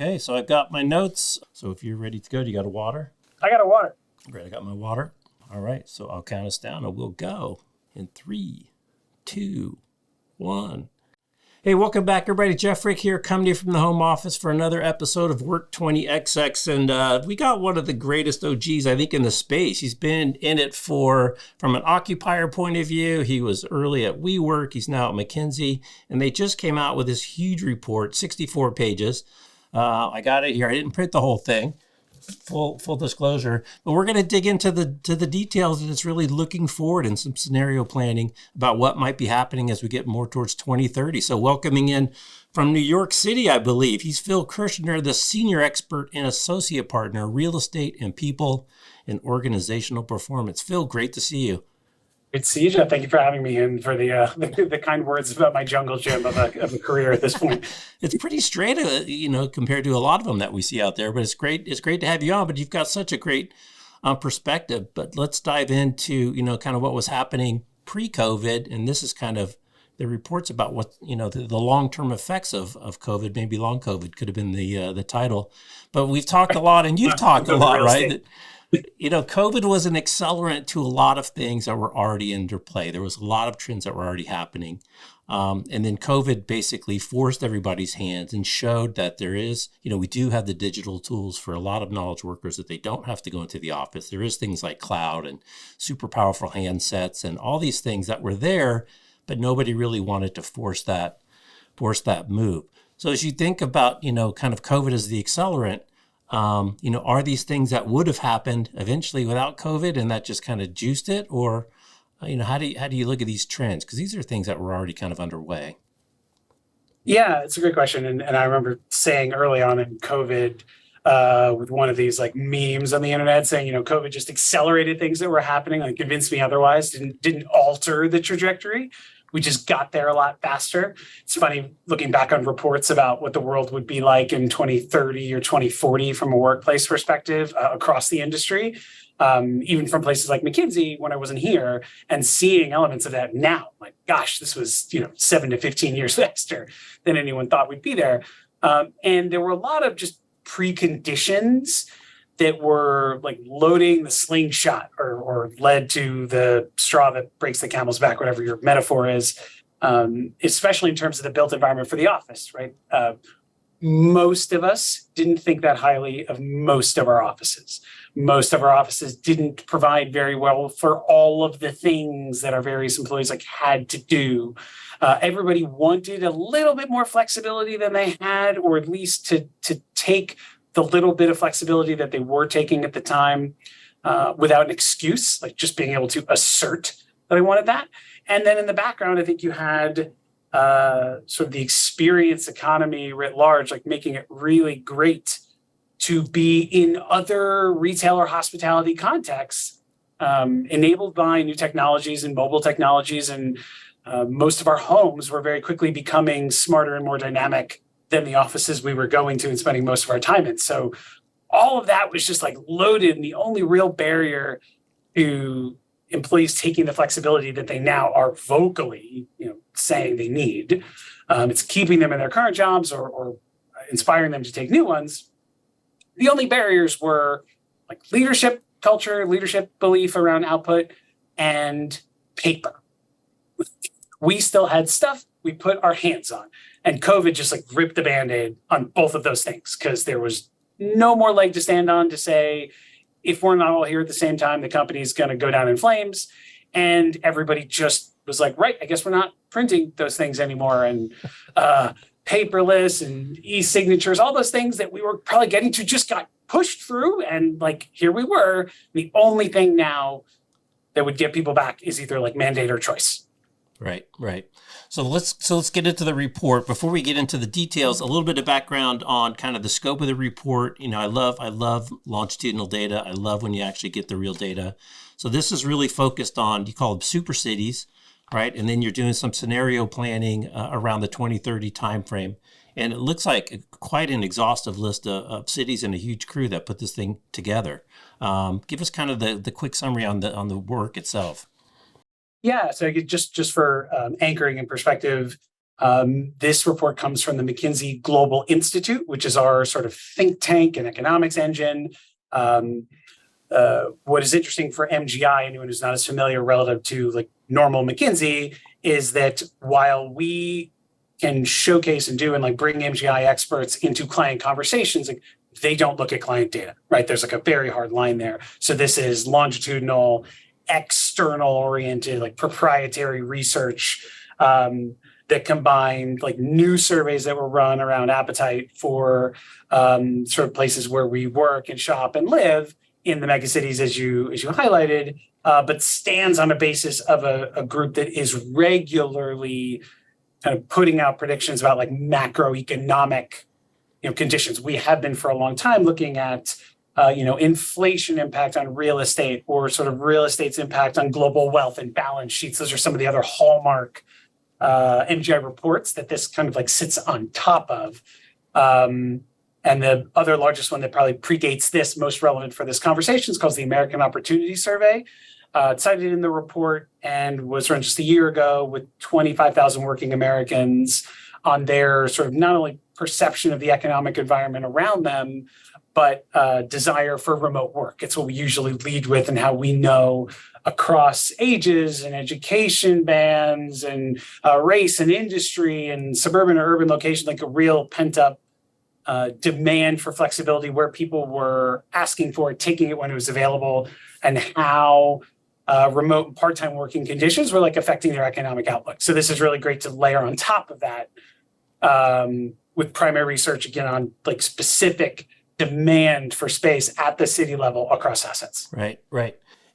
Okay, so I've got my notes. So if you're ready to go, do you got a water? I got a water. Great, I got my water. All right, so I'll count us down and we'll go in 3, 2, 1. Hey, welcome back, everybody. Jeff Frick here, coming to you from the home office for another episode of Work 20XX. And we got one of the greatest OGs, I think, in the space. He's been in it from an occupier point of view. He was early at WeWork. He's now at McKinsey. And they just came out with this huge report, 64 pages. I got it here. I didn't print the whole thing. Full disclosure, but we're going to dig into the details, and it's really looking forward and some scenario planning about what might be happening as we get more towards 2030. So welcoming in from New York City, I believe, he's Phil Kirschner, the senior expert and associate partner, real estate and people and organizational performance. Phil, great to see you. Good to see you, Jeff. Thank you for having me and for the kind words about my jungle gym of a career at this point. It's pretty straight, compared to a lot of them that we see out there, but it's great. It's great to have you on, but you've got such a great perspective. But let's dive into, kind of what was happening pre-COVID. And this is kind of the reports about what, the long-term effects of COVID, maybe long COVID could have been the title. But we've talked a lot, and you've talked a lot, right? COVID was an accelerant to a lot of things that were already in play. There was a lot of trends that were already happening. And then COVID basically forced everybody's hands and showed that there is, we do have the digital tools for a lot of knowledge workers that they don't have to go into the office. There is things like cloud and super powerful handsets and all these things that were there, but nobody really wanted to force that move. So as you think about, kind of COVID as the accelerant, are these things that would have happened eventually without COVID and that just kind of juiced it? Or, how do you look at these trends? Because these are things that were already kind of underway. Yeah, it's a great question. And I remember saying early on in COVID with one of these like memes on the internet saying, COVID just accelerated things that were happening, like convinced me otherwise, didn't alter the trajectory. We just got there a lot faster. It's funny looking back on reports about what the world would be like in 2030 or 2040 from a workplace perspective across the industry, even from places like McKinsey when I wasn't here, and seeing elements of that now. Like, gosh, this was 7 to 15 years faster than anyone thought we'd be there. And there were a lot of just preconditions that were like loading the slingshot or led to the straw that breaks the camel's back, whatever your metaphor is, especially in terms of the built environment for the office, right? Most of us didn't think that highly of most of our offices. Most of our offices didn't provide very well for all of the things that our various employees had to do. Everybody wanted a little bit more flexibility than they had, or at least to take the little bit of flexibility that they were taking at the time without an excuse, like just being able to assert that I wanted that. And then in the background, I think you had sort of the experience economy writ large, like making it really great to be in other retail or hospitality contexts, enabled by new technologies and mobile technologies. And most of our homes were very quickly becoming smarter and more dynamic than the offices we were going to and spending most of our time in. So all of that was just loaded. And the only real barrier to employees taking the flexibility that they now are vocally, saying they need, it's keeping them in their current jobs or inspiring them to take new ones. The only barriers were leadership culture, leadership belief around output, and paper. We still had stuff we put our hands on. And COVID just ripped the Band-Aid on both of those things because there was no more leg to stand on to say, if we're not all here at the same time, the company's going to go down in flames. And everybody just was like, right, I guess we're not printing those things anymore. And paperless and e-signatures, all those things that we were probably getting to just got pushed through. And here we were. The only thing now that would get people back is either mandate or choice. Right. So let's get into the report. Before we get into the details, a little bit of background on kind of the scope of the report. I love longitudinal data. I love when you actually get the real data. So this is really focused on, you call them super cities, right? And then you're doing some scenario planning around the 2030 timeframe. And it looks like quite an exhaustive list of cities and a huge crew that put this thing together. Give us kind of the quick summary on the work itself. Yeah, so just for anchoring in perspective, This report comes from the McKinsey Global Institute, which is our sort of think tank and economics engine. What is interesting for MGI, anyone who's not as familiar relative to like normal McKinsey, is that while we can showcase and do and like bring MGI experts into client conversations, like they don't look at client data, right? There's like a very hard line there. So this is longitudinal, external oriented, like proprietary research that combined like new surveys that were run around appetite for sort of places where we work and shop and live in the megacities, as you highlighted, but stands on a basis of a group that is regularly kind of putting out predictions about like macroeconomic, conditions. We have been for a long time looking at, inflation impact on real estate or sort of real estate's impact on global wealth and balance sheets. Those are some of the other hallmark MGI reports that this kind of like sits on top of. And the other largest one that probably predates this, most relevant for this conversation, is called the American Opportunity Survey. Cited in the report and was run just a year ago with 25,000 working Americans on their sort of not only perception of the economic environment around them, but desire for remote work. It's what we usually lead with and how we know across ages and education bands and race and industry and suburban or urban location, like a real pent up demand for flexibility where people were asking for it, taking it when it was available, and how remote and part-time working conditions were like affecting their economic outlook. So this is really great to layer on top of that with primary research, again, on like specific demand for space at the city level across assets. Right.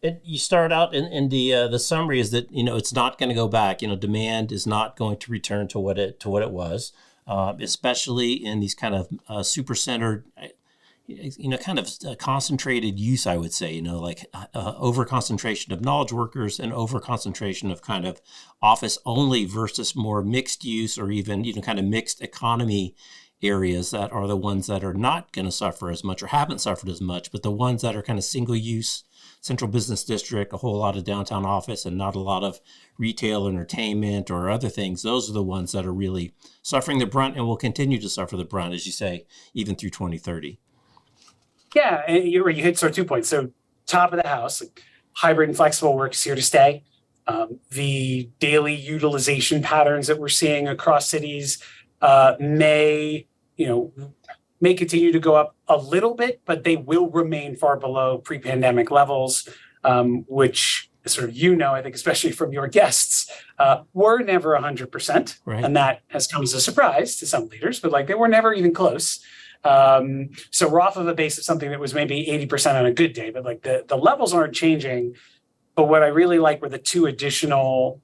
And you start out in the summary is that, it's not going to go back. Demand is not going to return to what it was. Especially in these kind of super-centered, kind of concentrated use, I would say, like over-concentration of knowledge workers and over-concentration of kind of office only versus more mixed use or even, kind of mixed economy areas that are the ones that are not going to suffer as much or haven't suffered as much, but the ones that are kind of single use, central business district, a whole lot of downtown office and not a lot of retail, entertainment, or other things. Those are the ones that are really suffering the brunt and will continue to suffer the brunt, as you say, even through 2030. Yeah, and you hit sort of 2 points. So top of the house, like, hybrid and flexible work is here to stay. The daily utilization patterns that we're seeing across cities may continue to go up a little bit, but they will remain far below pre-pandemic levels, which sort of, I think, especially from your guests, were never 100%. Right. And that has come as a surprise to some leaders, but like they were never even close. So we're off of a base of something that was maybe 80% on a good day, but like the levels aren't changing. But what I really like were the two additional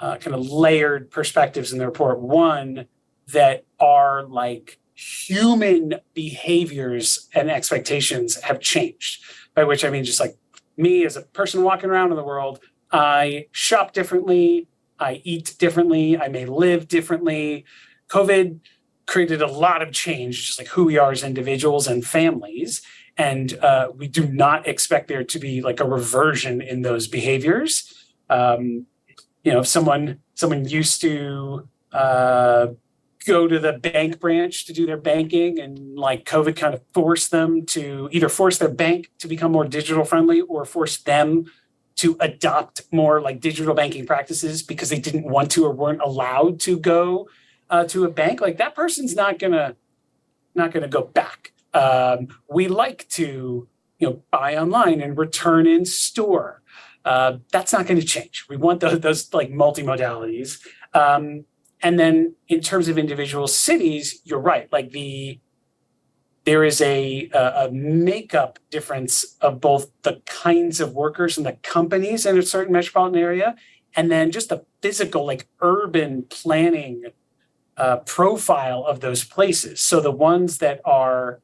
kind of layered perspectives in the report. One, that are like human behaviors and expectations have changed, by which I mean just like me as a person walking around in the world, I shop differently, I eat differently, I may live differently. COVID created a lot of change, just like who we are as individuals and families. And we do not expect there to be like a reversion in those behaviors. If someone used to go to the bank branch to do their banking, and like COVID kind of forced them to either force their bank to become more digital friendly or force them to adopt more like digital banking practices because they didn't want to or weren't allowed to go to a bank. Like that person's not gonna go back. We like to buy online and return in store. That's not going to change. We want those like multimodalities. And then in terms of individual cities, you're right. Like there is a makeup difference of both the kinds of workers and the companies in a certain metropolitan area, and then just the physical, like urban planning profile of those places. So the ones that are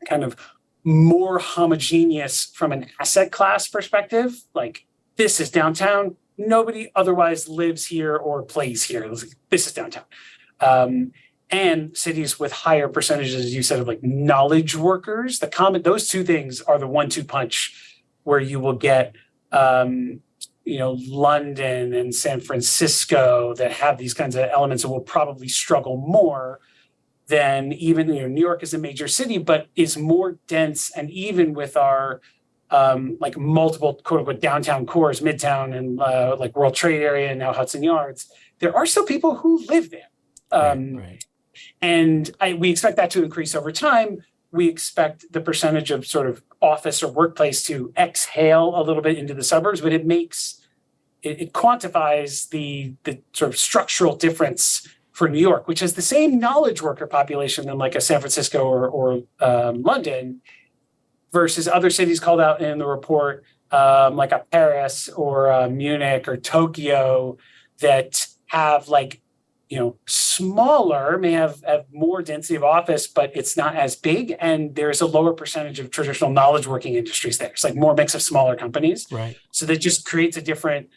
kind of more homogeneous from an asset class perspective, like this is downtown, nobody otherwise lives here or plays here. This is downtown. And cities with higher percentages, as you said, of like knowledge workers, those two things are the 1-2 punch where you will get, London and San Francisco that have these kinds of elements and will probably struggle more than even, New York is a major city, but is more dense. And even with our like multiple quote unquote downtown cores, Midtown and like World Trade Area and now Hudson Yards, there are still people who live there. Right. And we expect that to increase over time. We expect the percentage of sort of office or workplace to exhale a little bit into the suburbs, but it quantifies the sort of structural difference for New York, which has the same knowledge worker population than like a San Francisco or London, versus other cities called out in the report, like a Paris or Munich or Tokyo, that have like, smaller, may have more density of office, but it's not as big. And there's a lower percentage of traditional knowledge working industries there. It's like more mix of smaller companies. Right. So that just creates a different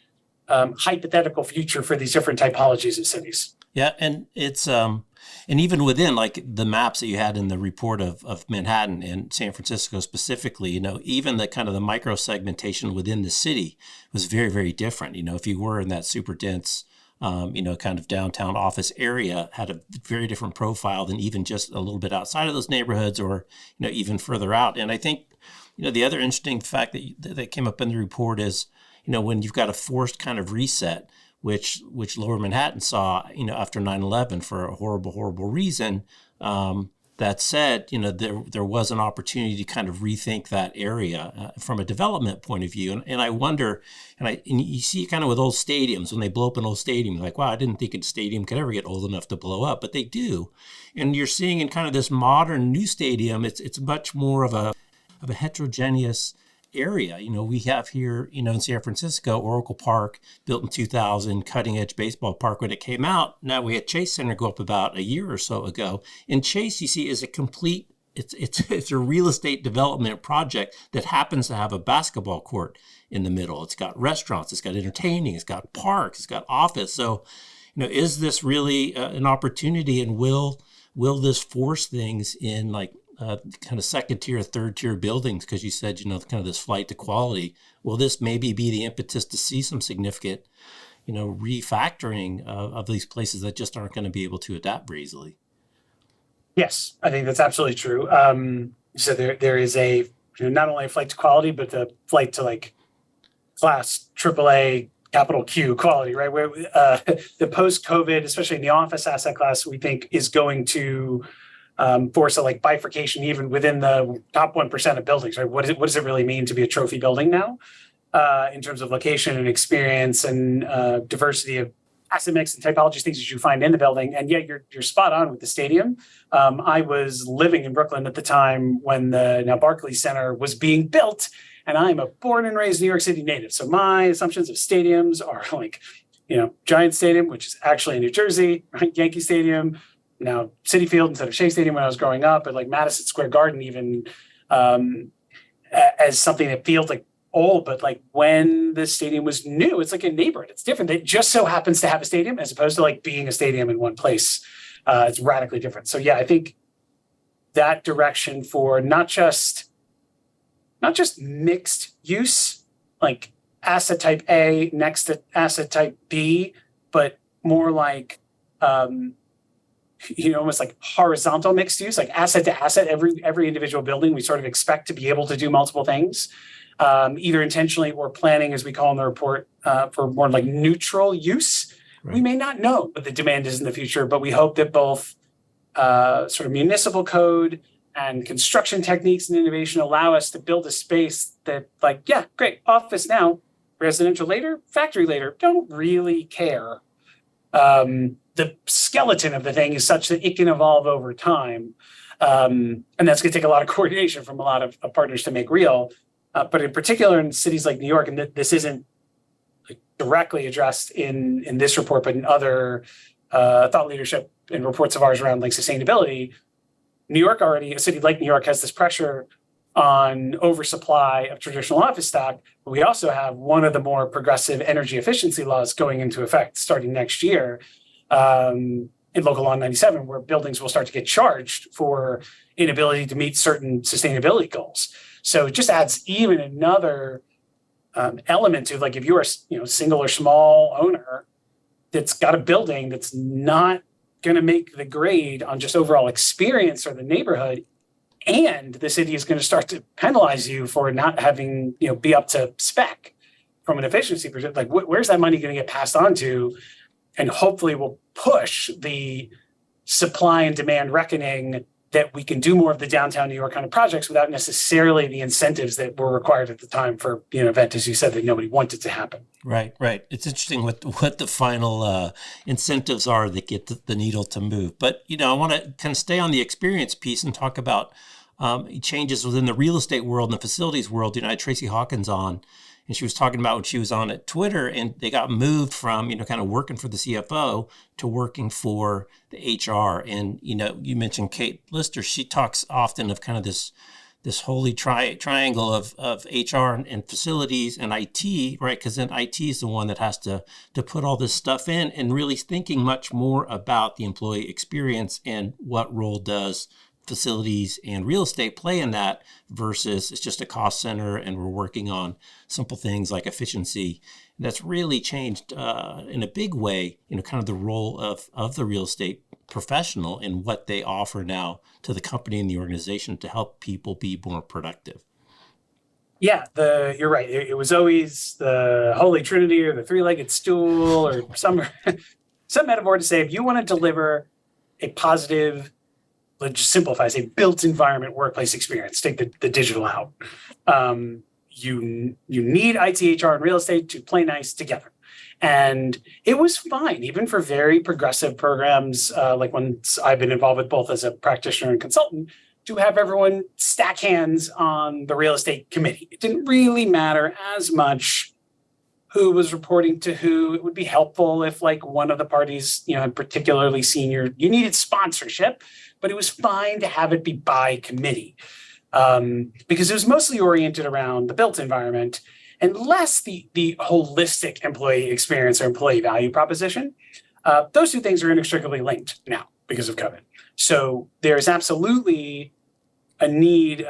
hypothetical future for these different typologies of cities. Yeah, and it's and even within like the maps that you had in the report of Manhattan and San Francisco specifically, even the kind of the micro segmentation within the city was very, very different. If you were in that super dense, kind of downtown office area, had a very different profile than even just a little bit outside of those neighborhoods or, even further out. And I think, the other interesting fact that came up in the report is, when you've got a forced kind of reset, which Lower Manhattan saw, after 9/11 for a horrible, horrible reason. That said, there was an opportunity to kind of rethink that area from a development point of view. And I wonder, and you see it kind of with old stadiums, when they blow up an old stadium, like, wow, I didn't think a stadium could ever get old enough to blow up, but they do. And you're seeing in kind of this modern new stadium, it's much more of a heterogeneous area. We have here, in San Francisco, Oracle Park, built in 2000, cutting edge baseball park when it came out. Now we had Chase Center go up about a year or so ago. And Chase, you see, is a complete, it's a real estate development project that happens to have a basketball court in the middle. It's got restaurants, it's got entertaining, it's got parks, it's got office. So, is this really an opportunity, and will this force things in like kind of second tier, third tier buildings? Because you said, kind of this flight to quality. Will this maybe be the impetus to see some significant, refactoring of these places that just aren't going to be able to adapt very easily? Yes, I think that's absolutely true. So there is a, not only a flight to quality, but the flight to like class AAA capital Q quality, right? Where the post-COVID, especially in the office asset class, we think is going to force a like bifurcation even within the top 1% of buildings, right? What does it really mean to be a trophy building now, in terms of location and experience and diversity of asset mix and typologies, things that you find in the building? And yet you're spot on with the stadium. I was living in Brooklyn at the time when the now Barclays Center was being built, and I'm a born and raised New York City native. So my assumptions of stadiums are like, Giant Stadium, which is actually in New Jersey, right? Yankee Stadium, now Citi Field instead of Shea Stadium when I was growing up, but like Madison Square Garden even as something that feels like old, but like when the stadium was new, it's like a neighborhood. It's different. It just so happens to have a stadium as opposed to like being a stadium in one place. It's radically different. So yeah, I think that direction for not just mixed use, like asset type A next to asset type B, but more like almost like horizontal mixed use, like asset to asset, every individual building, we sort of expect to be able to do multiple things, either intentionally or planning, as we call in the report, for more like neutral use. Right. We may not know what the demand is in the future, but we hope that both sort of municipal code and construction techniques and innovation allow us to build a space that like, yeah, great, office now, residential later, factory later, don't really care. The skeleton of the thing is such that it can evolve over time. And that's going to take a lot of coordination from a lot of partners to make real. But in particular in cities like New York, and this isn't directly addressed in this report, but in other thought leadership and reports of ours around like sustainability, New York already, a city like New York has this pressure on oversupply of traditional office stock, but we also have one of the more progressive energy efficiency laws going into effect starting next year, in Local Law 97, where buildings will start to get charged for inability to meet certain sustainability goals. So it just adds even another element to, like, if you are, single or small owner that's got a building that's not going to make the grade on just overall experience or the neighborhood, and the city is going to start to penalize you for not having, be up to spec from an efficiency perspective, like where's that money going to get passed on to? And hopefully will push the supply and demand reckoning that we can do more of the downtown New York kind of projects without necessarily the incentives that were required at the time for an event, as you said, that nobody wanted to happen. Right. It's interesting what the final incentives are that get the needle to move. But, I want to kind of stay on the experience piece and talk about changes within the real estate world and the facilities world. I had Tracy Hawkins on, and she was talking about when she was on at Twitter, and they got moved from, kind of working for the CFO to working for the HR. And, you mentioned Kate Lister. She talks often of kind of this holy triangle of HR and facilities and IT, right? Because then IT is the one that has to put all this stuff in, and really thinking much more about the employee experience and what role does facilities and real estate play in that versus it's just a cost center and we're working on simple things like efficiency. And that's really changed in a big way, kind of the role of the real estate professional and what they offer now to the company and the organization to help people be more productive. Yeah, you're right. It was always the Holy Trinity or the three-legged stool or some metaphor to say, if you want to deliver a positive, let's just simplify, say, built environment workplace experience, take the digital out. You need IT, HR, and real estate to play nice together. And it was fine, even for very progressive programs, like ones I've been involved with both as a practitioner and consultant, to have everyone stack hands on the real estate committee. It didn't really matter as much who was reporting to who. It would be helpful if, like, one of the parties, had particularly senior, you needed sponsorship, but it was fine to have it be by committee, because it was mostly oriented around the built environment and less the holistic employee experience or employee value proposition. Those two things are inextricably linked now because of COVID. So there's absolutely a need,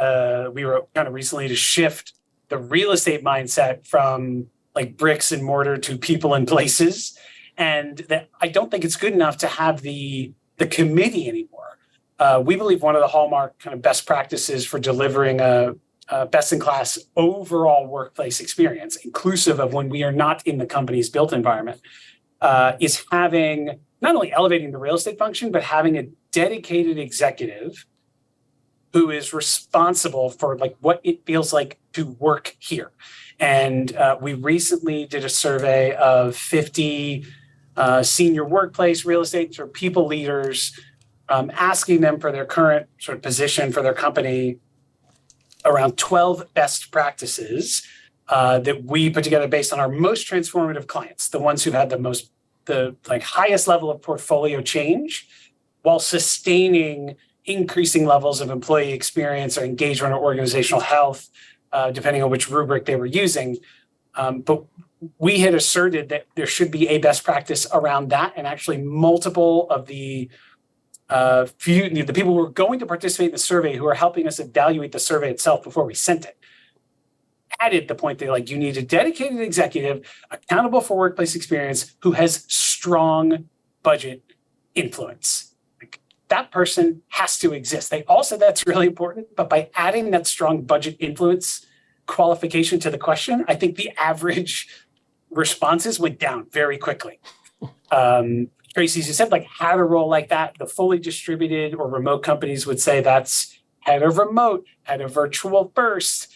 we wrote kind of recently, to shift the real estate mindset from like bricks and mortar to people and places. And that I don't think it's good enough to have the committee anymore. We believe one of the hallmark kind of best practices for delivering a best-in-class overall workplace experience, inclusive of when we are not in the company's built environment, is having not only elevating the real estate function, but having a dedicated executive who is responsible for like what it feels like to work here. And we recently did a survey of 50 senior workplace real estate or people leaders, asking them for their current sort of position for their company around 12 best practices that we put together based on our most transformative clients, the ones who had the highest level of portfolio change while sustaining increasing levels of employee experience or engagement or organizational health, depending on which rubric they were using. But we had asserted that there should be a best practice around that, and actually multiple of the people who were going to participate in the survey, who are helping us evaluate the survey itself before we sent it, added the point that you need a dedicated executive accountable for workplace experience who has strong budget influence. That person has to exist. They also, that's really important, but by adding that strong budget influence qualification to the question, I think the average responses went down very quickly. Tracy, you said had a role like that. The fully distributed or remote companies would say that's head of remote, head of virtual first.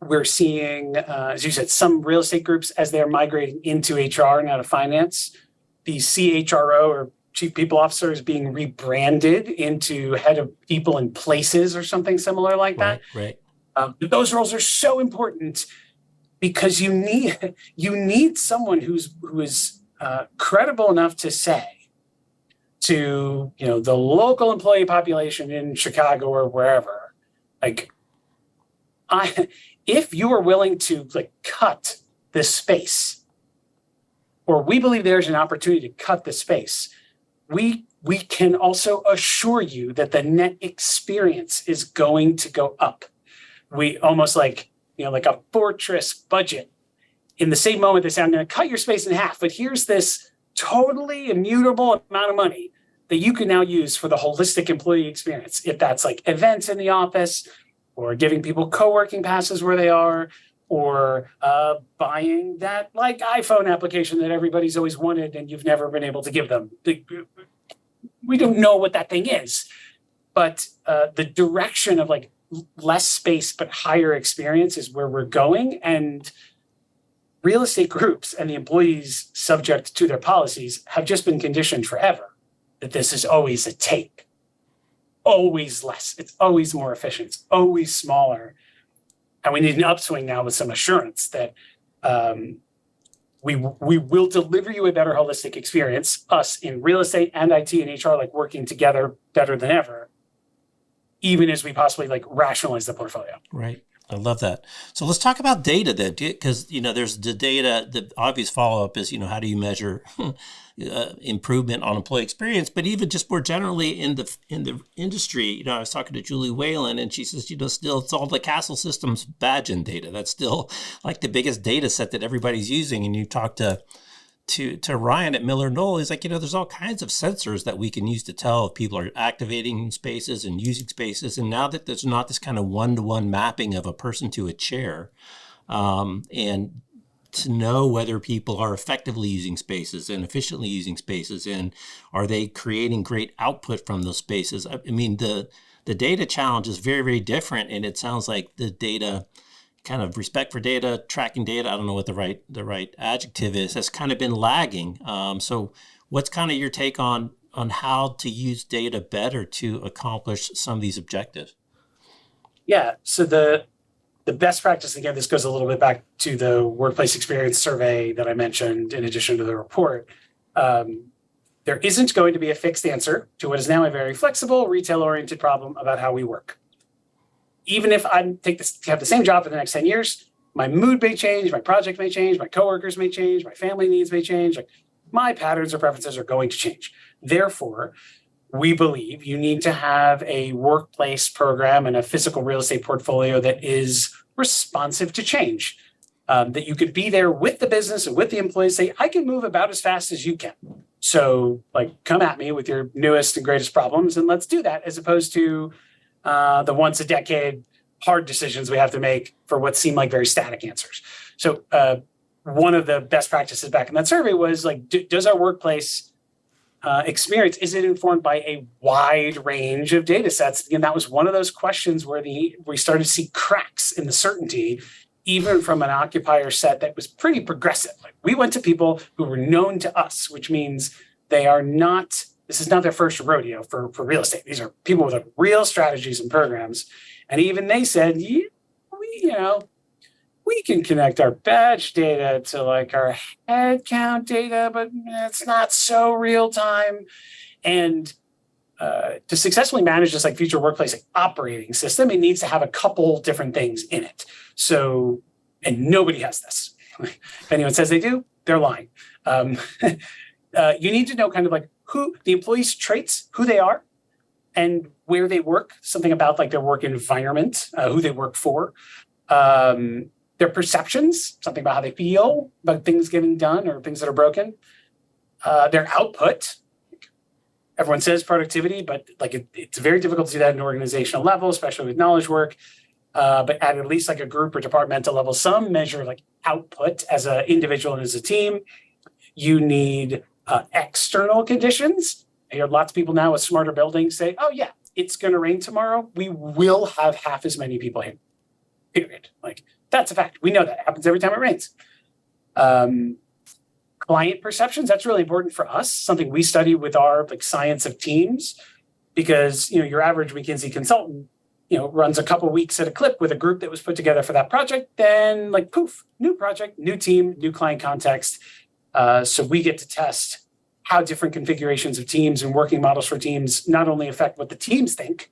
We're seeing, as you said, some real estate groups as they're migrating into HR and out of finance, the CHRO or Chief People Officer is being rebranded into head of people and places or something similar like that. Right. But those roles are so important because you need someone who is credible enough to say to the local employee population in Chicago or wherever, if you are willing to cut this space, or we believe there's an opportunity to cut the space, we can also assure you that the net experience is going to go up. We almost like a fortress budget. In the same moment, they say, I'm going to cut your space in half, but here's this totally immutable amount of money that you can now use for the holistic employee experience. If that's like events in the office, or giving people co-working passes where they are, or buying that like iPhone application that everybody's always wanted and you've never been able to give them. We don't know what that thing is, but the direction of like less space but higher experience is where we're going. And real estate groups and the employees subject to their policies have just been conditioned forever that this is always a take, always less. It's always more efficient. It's always smaller. And we need an upswing now with some assurance that we will deliver you a better holistic experience, us in real estate and IT and HR, like working together better than ever, even as we possibly like rationalize the portfolio. Right. I love that. So let's talk about data then, because, there's the data, the obvious follow-up is, how do you measure improvement on employee experience? But even just more generally in the industry, I was talking to Julie Whalen and she says, still it's all the Castle Systems badging data. That's still like the biggest data set that everybody's using. And you talk to Ryan at Miller Knoll, he's like, there's all kinds of sensors that we can use to tell if people are activating spaces and using spaces. And now that there's not this kind of one-to-one mapping of a person to a chair, and to know whether people are effectively using spaces and efficiently using spaces, and are they creating great output from those spaces? I mean, the data challenge is very, very different. And it sounds like the data kind of respect for data, tracking data, I don't know what the right adjective is, has kind of been lagging. So what's kind of your take on how to use data better to accomplish some of these objectives? Yeah, so the best practice, again, this goes a little bit back to the workplace experience survey that I mentioned in addition to the report. There isn't going to be a fixed answer to what is now a very flexible, retail-oriented problem about how we work. Even if I have the same job for the next 10 years, my mood may change, my project may change, my coworkers may change, my family needs may change. Like my patterns or preferences are going to change. Therefore, we believe you need to have a workplace program and a physical real estate portfolio that is responsive to change. That you could be there with the business and with the employees, say, I can move about as fast as you can. So like, come at me with your newest and greatest problems and let's do that, as opposed to the once a decade hard decisions we have to make for what seem like very static answers. So one of the best practices back in that survey was like, does our workplace experience, is it informed by a wide range of data sets? And that was one of those questions where we started to see cracks in the certainty, even from an occupier set that was pretty progressive. Like we went to people who were known to us, which means this is not their first rodeo for real estate. These are people with real strategies and programs. And even they said, we can connect our badge data to like our head count data, but it's not so real time. And to successfully manage this like future workplace operating system, it needs to have a couple different things in it. So, and nobody has this. If anyone says they do, they're lying. You need to know kind of like who the employees' traits, who they are, and where they work, something about like their work environment, who they work for, their perceptions, something about how they feel about things getting done or things that are broken, their output. Everyone says productivity, but like it's very difficult to do that at an organizational level, especially with knowledge work. But at least like a group or departmental level, some measure of like output as an individual and as a team. You need external conditions. I hear lots of people now with smarter buildings say, oh yeah, it's going to rain tomorrow. We will have half as many people here, period. Like that's a fact. We know that happens every time it rains. Client perceptions, that's really important for us, something we study with our like science of teams, because your average McKinsey consultant runs a couple weeks at a clip with a group that was put together for that project, then like poof, new project, new team, new client context. So we get to test how different configurations of teams and working models for teams not only affect what the teams think,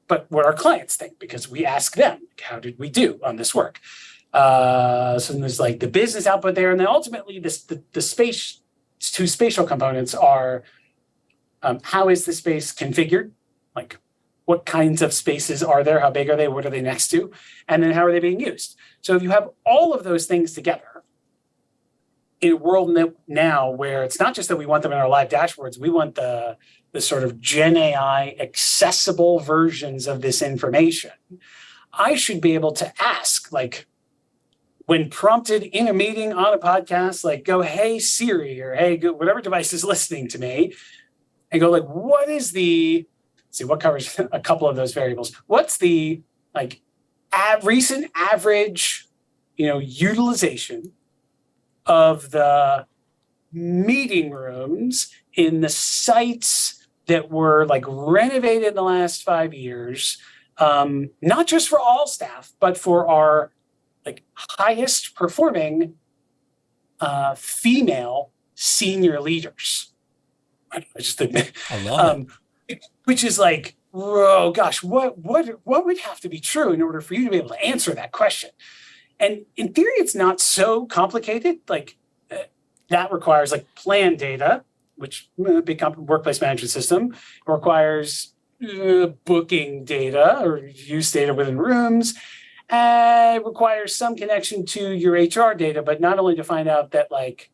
but what our clients think, because we ask them, how did we do on this work? So there's like the business output there. And then ultimately the space, two spatial components are how is the space configured? Like what kinds of spaces are there? How big are they? What are they next to? And then how are they being used? So if you have all of those things together in a world now where it's not just that we want them in our live dashboards, we want the sort of Gen AI accessible versions of this information. I should be able to ask, like, when prompted in a meeting on a podcast, like, go, hey, Siri, or hey, whatever device is listening to me, and go, like, what is the, see what covers a couple of those variables. What's the, like, recent average, utilization of the meeting rooms in the sites that were, like, renovated in the last 5 years, not just for all staff, but for our, like, highest performing female senior leaders. I just admit, I love it. Which is like, oh gosh, what would have to be true in order for you to be able to answer that question? And in theory, it's not so complicated. Like, that requires, like, plan data, which big workplace management system. It requires booking data or use data within rooms. It requires some connection to your HR data, but not only to find out that, like,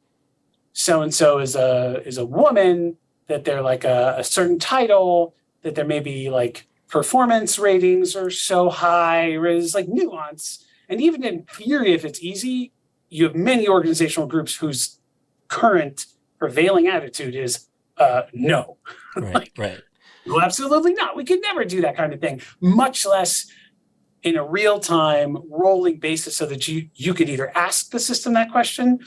so-and-so is a woman, that they're, like, a certain title, that there may be, like, performance ratings are so high, or there's, like, nuance. And even in theory, if it's easy, you have many organizational groups whose current prevailing attitude is no. Right, right. No, absolutely not. We could never do that kind of thing, much less in a real-time rolling basis, so that you could either ask the system that question,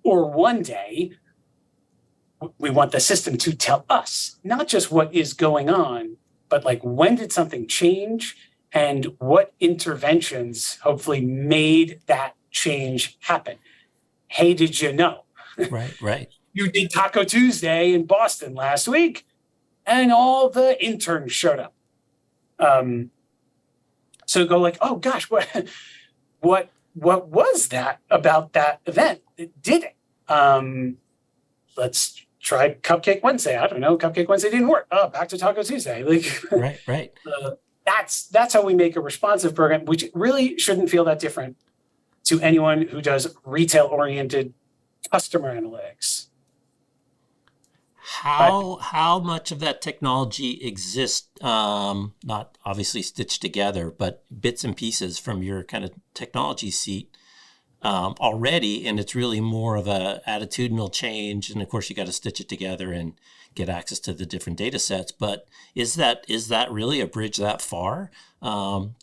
or one day we want the system to tell us not just what is going on, but, like, when did something change and what interventions hopefully made that change happen. Hey, did you know? Right, right. You did Taco Tuesday in Boston last week, and all the interns showed up. So go, like, oh gosh, what was that about that event? Did it? Let's try Cupcake Wednesday. I don't know. Cupcake Wednesday didn't work. Oh, back to Taco Tuesday. Like, right. That's how we make a responsive program, which really shouldn't feel that different to anyone who does retail-oriented customer analytics. How much of that technology exists, not obviously stitched together, but bits and pieces from your kind of technology seat already, and it's really more of a attitudinal change, and of course you got to stitch it together and get access to the different data sets. But is that really a bridge that far?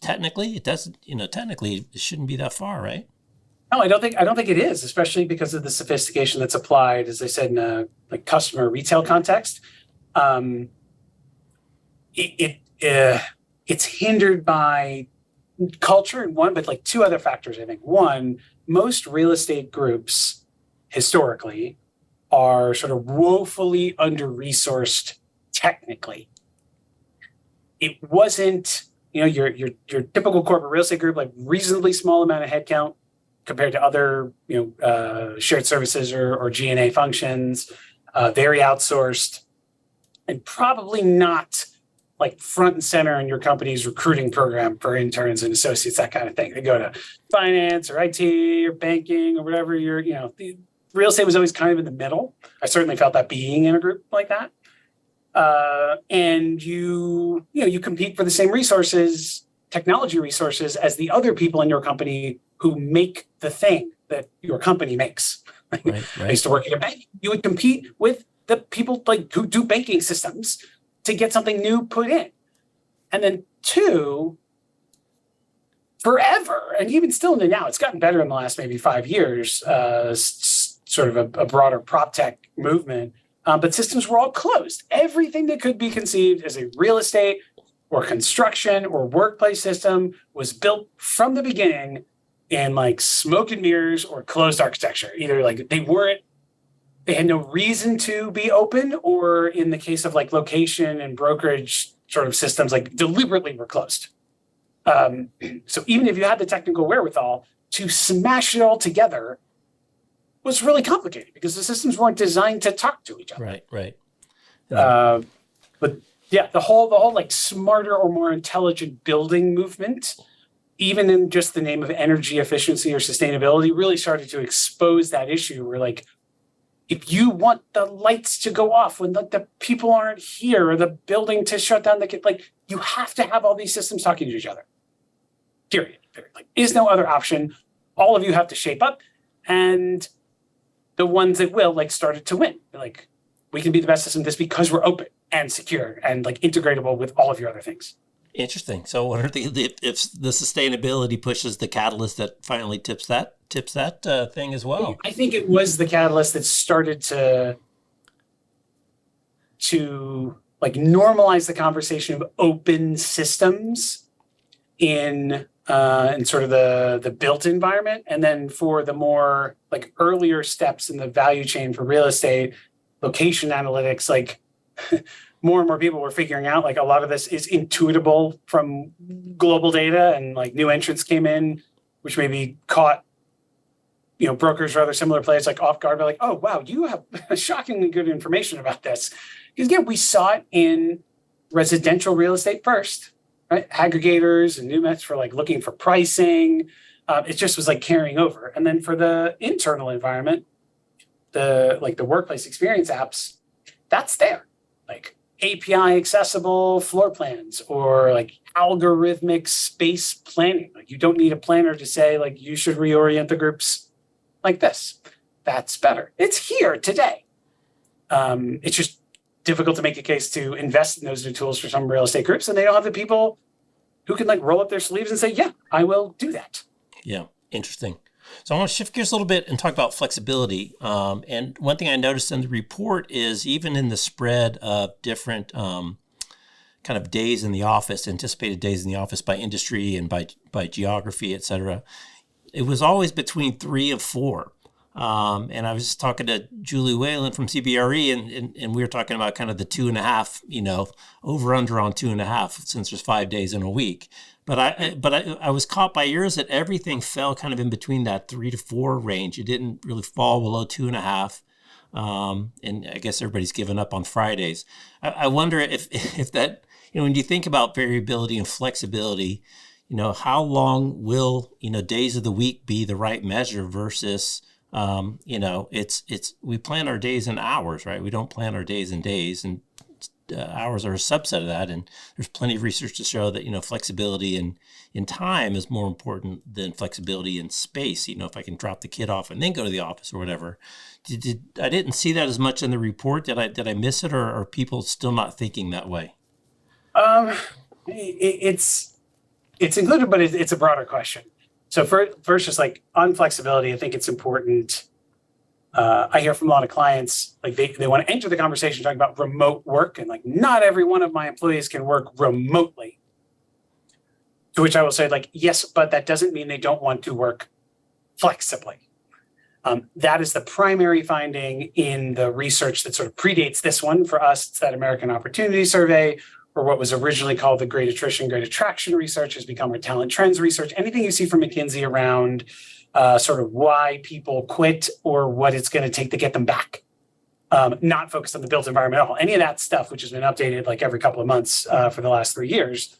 Technically, it doesn't. Technically, it shouldn't be that far, right? No, I don't think it is, especially because of the sophistication that's applied, as I said, in a, like, customer retail context. It's hindered by culture and one, but, like, two other factors, I think. One, most real estate groups historically are sort of woefully under-resourced technically. It wasn't, your typical corporate real estate group, like, reasonably small amount of headcount compared to other, shared services or G&A functions, very outsourced, and probably not, like, front and center in your company's recruiting program for interns and associates, that kind of thing. They go to finance or IT or banking or whatever. The real estate was always kind of in the middle. I certainly felt that being in a group like that. And you compete for the same resources, technology resources, as the other people in your company who make the thing that your company makes. Right. I used to work at a bank. You would compete with the people, like, who do banking systems to get something new put in. And then two, forever, and even still now, it's gotten better in the last maybe 5 years, sort of a broader prop tech movement. But systems were all closed. Everything that could be conceived as a real estate or construction or workplace system was built from the beginning in, like, smoke and mirrors or closed architecture. Either, like, they had no reason to be open, or in the case of, like, location and brokerage sort of systems, like, deliberately were closed. So even if you had the technical wherewithal to smash it all together, was really complicated because the systems weren't designed to talk to each other. Right. But Yeah, the whole like smarter or more intelligent building movement, even in just the name of energy efficiency or sustainability, really started to expose that issue where like, if you want the lights to go off when the people aren't here or the building to shut down like you have to have all these systems talking to each other. Period. Like, is no other option. All of you have to shape up, and the ones that will like started to win. Like, we can be the best system this because we're open and secure and like integratable with all of your other things. Interesting. So, what are if the sustainability pushes the catalyst that finally tips that thing as well? I think it was the catalyst that started to like normalize the conversation of open systems in sort of the built environment, and then for the more like earlier steps in the value chain for real estate, location analytics, like more and more people were figuring out like a lot of this is intuitable from global data, and like new entrants came in, which maybe caught brokers or other similar players like off guard. They're like, oh wow, you have shockingly good information about this. Because again, we saw it in residential real estate first, right? Aggregators and new methods for like looking for pricing. It just was like carrying over. And then for the internal environment, the workplace experience apps, that's there. Like API accessible floor plans or like algorithmic space planning. Like you don't need a planner to say like you should reorient the groups like this. That's better. It's here today. It's just difficult to make a case to invest in those new tools for some real estate groups, and they don't have the people who can like roll up their sleeves and say, yeah, I will do that. Yeah, interesting. So I want to shift gears a little bit and talk about flexibility. And one thing I noticed in the report is even in the spread of different kind of days in the office, anticipated days in the office by industry and by geography, et cetera, it was always between 3 and 4. And I was just talking to Julie Whalen from CBRE, and we were talking about kind of the 2.5, over under on 2.5, since there's 5 days in a week. But I was caught by yours that everything fell kind of in between that 3 to 4 range. It didn't really fall below 2.5. And I guess everybody's given up on Fridays. I wonder if that, when you think about variability and flexibility, how long will, days of the week be the right measure versus, we plan our days in hours, right? We don't plan our days in days, and hours are a subset of that. And there's plenty of research to show that, flexibility in time is more important than flexibility in space. If I can drop the kid off and then go to the office or whatever. I didn't see that as much in the report. Did I miss it, or are people still not thinking that way? It's included, but it's a broader question. So first, just like on flexibility, I think it's important. I hear from a lot of clients, like they want to enter the conversation talking about remote work, and like not every one of my employees can work remotely. To which I will say, like, yes, but that doesn't mean they don't want to work flexibly. That is the primary finding in the research that sort of predates this one. For us, it's that American Opportunity Survey, or what was originally called the Great Attrition, Great Attraction research, has become our talent trends research. Anything you see from McKinsey around sort of why people quit or what it's going to take to get them back. Not focused on the built environment at all. Any of that stuff, which has been updated like every couple of months for the last 3 years.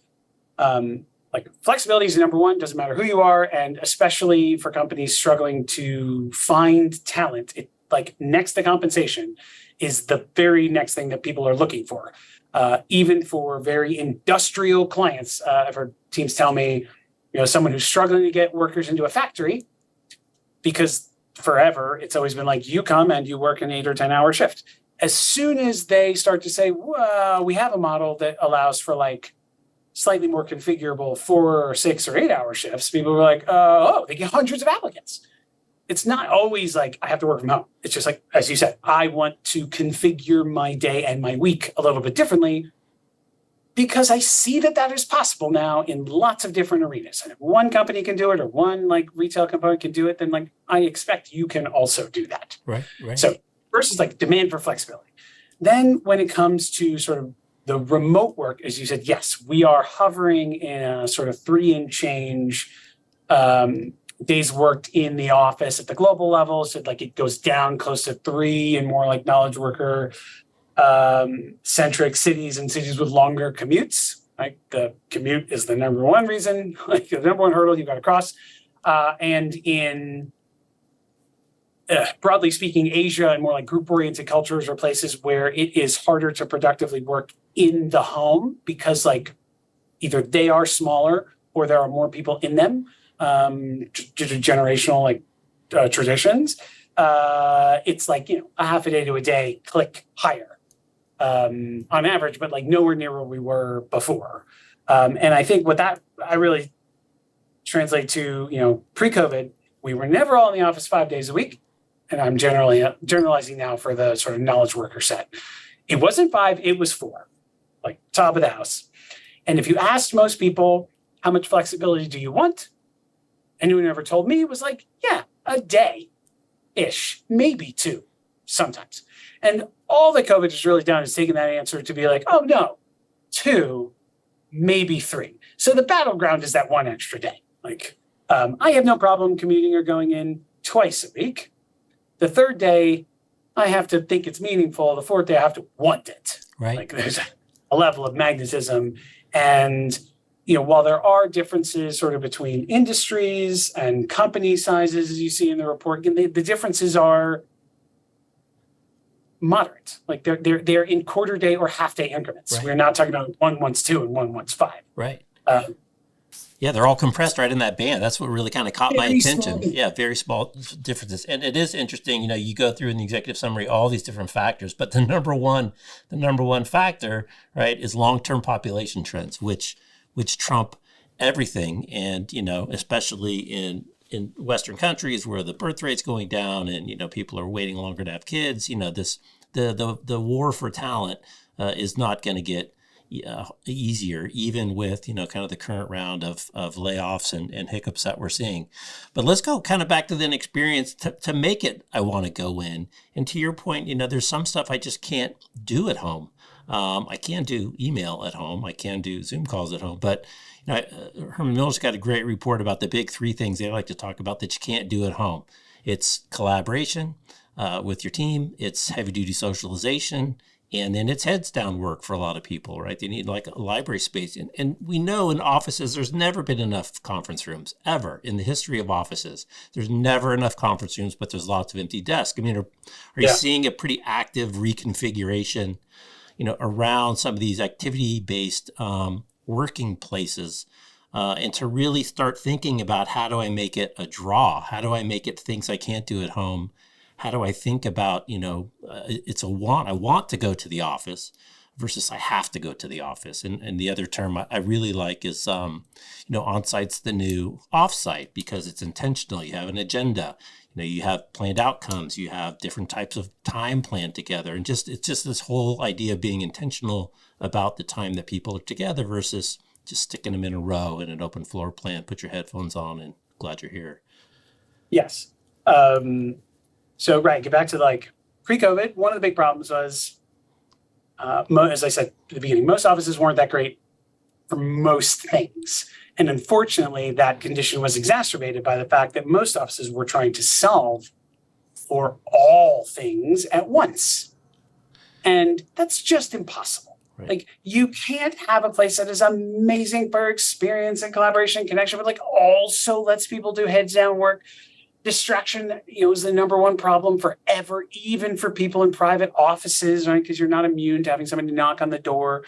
Like flexibility is number one, doesn't matter who you are. And especially for companies struggling to find talent, like next to compensation is the very next thing that people are looking for. Even for very industrial clients, I've heard teams tell me, someone who's struggling to get workers into a factory, because forever it's always been like you come and you work an 8 or 10 hour shift. As soon as they start to say, well, we have a model that allows for like slightly more configurable 4 or 6 or 8 hour shifts, people were like, they get hundreds of applicants. It's not always like I have to work from home. It's just like, as you said, I want to configure my day and my week a little bit differently because I see that is possible now in lots of different arenas. And if one company can do it or one like retail component can do it, then like I expect you can also do that. Right. So first is like demand for flexibility. Then when it comes to sort of the remote work, as you said, yes, we are hovering in a sort of 3 and change days worked in the office at the global level. So like it goes down close to 3 and more like knowledge worker centric cities and cities with longer commutes. Right? The commute is the number one reason, like the number one hurdle you've got to cross. And in broadly speaking, Asia and more like group-oriented cultures are places where it is harder to productively work in the home because like either they are smaller or there are more people in them due to generational like traditions. It's like, a half a day to a day click higher on average, but like nowhere near where we were before. And I think what that I really translate to, pre-COVID, we were never all in the office 5 days a week. And I'm generalizing now for the sort of knowledge worker set. It wasn't 5, it was 4, like top of the house. And if you asked most people, how much flexibility do you want? Anyone who ever told me was like, yeah, a day-ish, maybe 2, sometimes. And all that COVID has really done is taken that answer to be like, oh no, 2, maybe 3. So the battleground is that 1 extra day. Like, I have no problem commuting or going in twice a week. The 3rd day, I have to think it's meaningful. The 4th day, I have to want it. Right. Like there's a level of magnetism. And, while there are differences sort of between industries and company sizes, as you see in the report, the differences are moderate. Like they're in quarter day or half day increments. Right. We're not talking about 1 wants 2 and 1 wants 5. Right. Yeah, they're all compressed right in that band. That's what really kind of caught my attention. Yeah, very small differences. And it is interesting, you go through in the executive summary all these different factors, but the number one factor, right, is long-term population trends, which trump everything. And, especially in Western countries where the birth rate's going down and, people are waiting longer to have kids, the war for talent is not going to get easier, even with, kind of the current round of layoffs and hiccups that we're seeing. But let's go kind of back to the experience to make it, I want to go in. And to your point, there's some stuff I just can't do at home. I can do email at home. I can do Zoom calls at home. But Herman Miller's got a great report about the big 3 things they like to talk about that you can't do at home. It's collaboration with your team. It's heavy-duty socialization. And then it's heads down work for a lot of people, right? They need like a library space. And we know in offices, there's never been enough conference rooms, ever, in the history of offices. There's never enough conference rooms, but there's lots of empty desks. I mean, are you seeing a pretty active reconfiguration, around some of these activity-based working places, and to really start thinking about how do I make it a draw? How do I make it things I can't do at home? How do I think about, it's a want. I want to go to the office versus I have to go to the office. And the other term I really like is, on-site's the new off-site because it's intentional. You have an agenda. You have planned outcomes. You have different types of time planned together. And it's just this whole idea of being intentional about the time that people are together versus just sticking them in a row in an open floor plan, put your headphones on and glad you're here. Yes. So, right, get back to like pre-COVID, one of the big problems was, as I said at the beginning, most offices weren't that great for most things. And unfortunately, that condition was exacerbated by the fact that most offices were trying to solve for all things at once. And that's just impossible. Right. Like you can't have a place that is amazing for experience and collaboration and connection, but like also lets people do heads down work. Distraction, is the number one problem forever, even for people in private offices, right? Because you're not immune to having somebody knock on the door.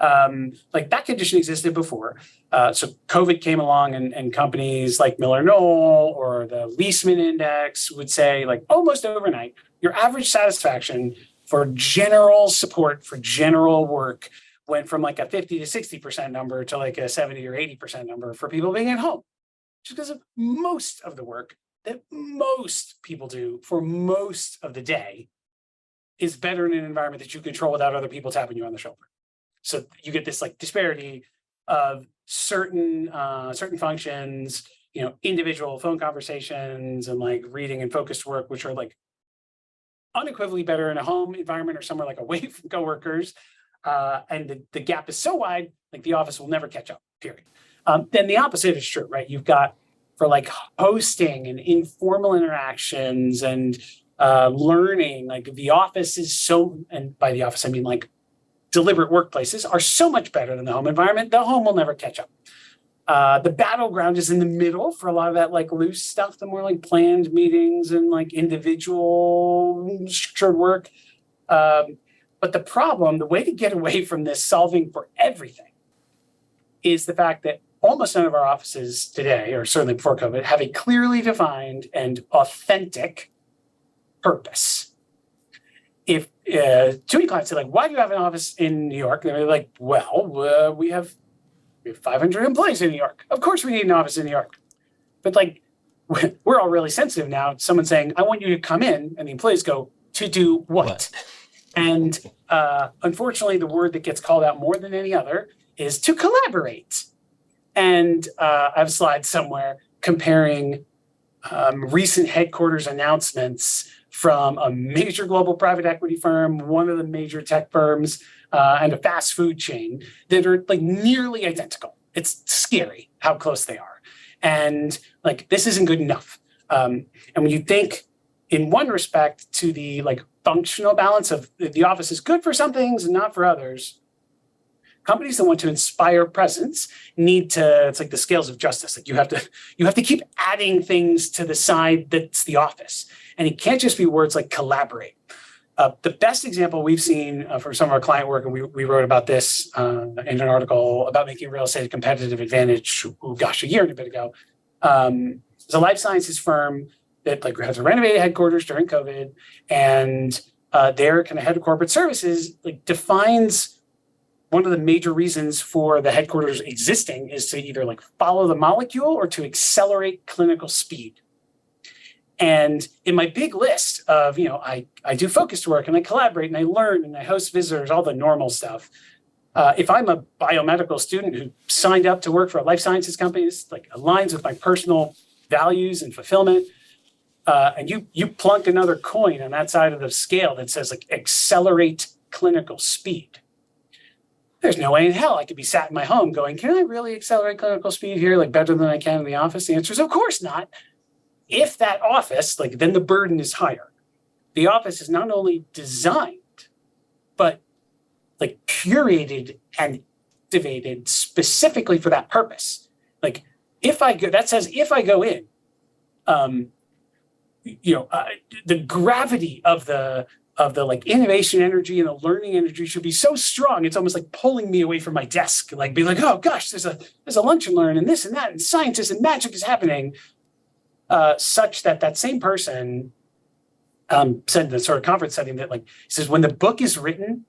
Like that condition existed before. So COVID came along and companies like Miller Knoll or the Leesman Index would say like almost overnight, your average satisfaction for general support for general work went from like a 50 to 60% number to like a 70 or 80% number for people being at home, just because of most of the work that most people do for most of the day is better in an environment that you control without other people tapping you on the shoulder. So you get this like disparity of certain functions, individual phone conversations and like reading and focused work, which are like unequivocally better in a home environment or somewhere like away from coworkers. And the gap is so wide, like the office will never catch up, period. Then the opposite is true, right? You've got for like hosting and informal interactions and learning. Like the office is so, and by the office, I mean like deliberate workplaces are so much better than the home environment. The home will never catch up. The battleground is in the middle for a lot of that like loose stuff, the more like planned meetings and like individual structured work. But the problem, the way to get away from this solving for everything is the fact that almost none of our offices today, or certainly before COVID, have a clearly defined and authentic purpose. If too many clients say like, why do you have an office in New York? And they're like, well, we have 500 employees in New York. Of course we need an office in New York. But like, we're all really sensitive now. Someone saying, I want you to come in, and the employees go, to do what? And unfortunately, the word that gets called out more than any other is to collaborate. And I have a slide somewhere comparing recent headquarters announcements from a major global private equity firm, one of the major tech firms, and a fast food chain that are like nearly identical. It's scary how close they are. And like, this isn't good enough. And when you think in one respect to the like functional balance of the office is good for some things and not for others, companies that want to inspire presence need to, it's like the scales of justice. Like you have to keep adding things to the side that's the office. And it can't just be words like collaborate. The best example we've seen from some of our client work, and we wrote about this in an article about making real estate a competitive advantage, a year and a bit ago. It's a life sciences firm that like has a renovated headquarters during COVID, and their kind of head of corporate services like defines one of the major reasons for the headquarters existing is to either like follow the molecule or to accelerate clinical speed. And in my big list of, I do focused work and I collaborate and I learn and I host visitors, all the normal stuff. If I'm a biomedical student who signed up to work for a life sciences company, this like aligns with my personal values and fulfillment. And you plunk another coin on that side of the scale that says like accelerate clinical speed. There's no way in hell I could be sat in my home going, can I really accelerate clinical speed here like better than I can in the office? The answer is of course not. If that office, like then the burden is higher. The office is not only designed, but like curated and activated specifically for that purpose. Like if I go in, the gravity of the like innovation energy and the learning energy should be so strong. It's almost like pulling me away from my desk, like be like, oh gosh, there's a lunch and learn and this and that and scientists and magic is happening. Such that same person said in the sort of conference setting that like, he says, when the book is written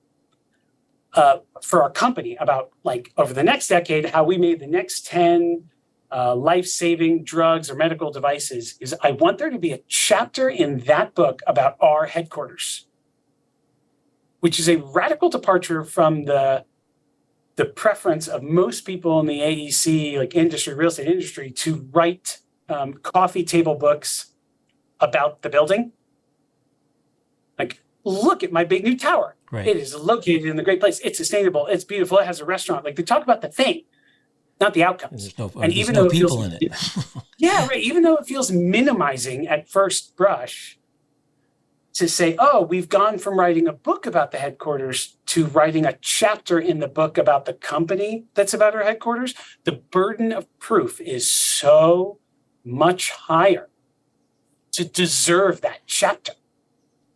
for our company about like over the next decade, how we made the next 10 life-saving drugs or medical devices, is I want there to be a chapter in that book about our headquarters, which is a radical departure from the preference of most people in the AEC, like industry, real estate industry, to write coffee table books about the building. Like, look at my big new tower. Right. It is located in the great place. It's sustainable. It's beautiful. It has a restaurant. Like they talk about the thing, not the outcomes. And even though people in it. Yeah, right. Even though it feels minimizing at first brush to say, oh, we've gone from writing a book about the headquarters to writing a chapter in the book about the company that's about our headquarters, the burden of proof is so much higher to deserve that chapter.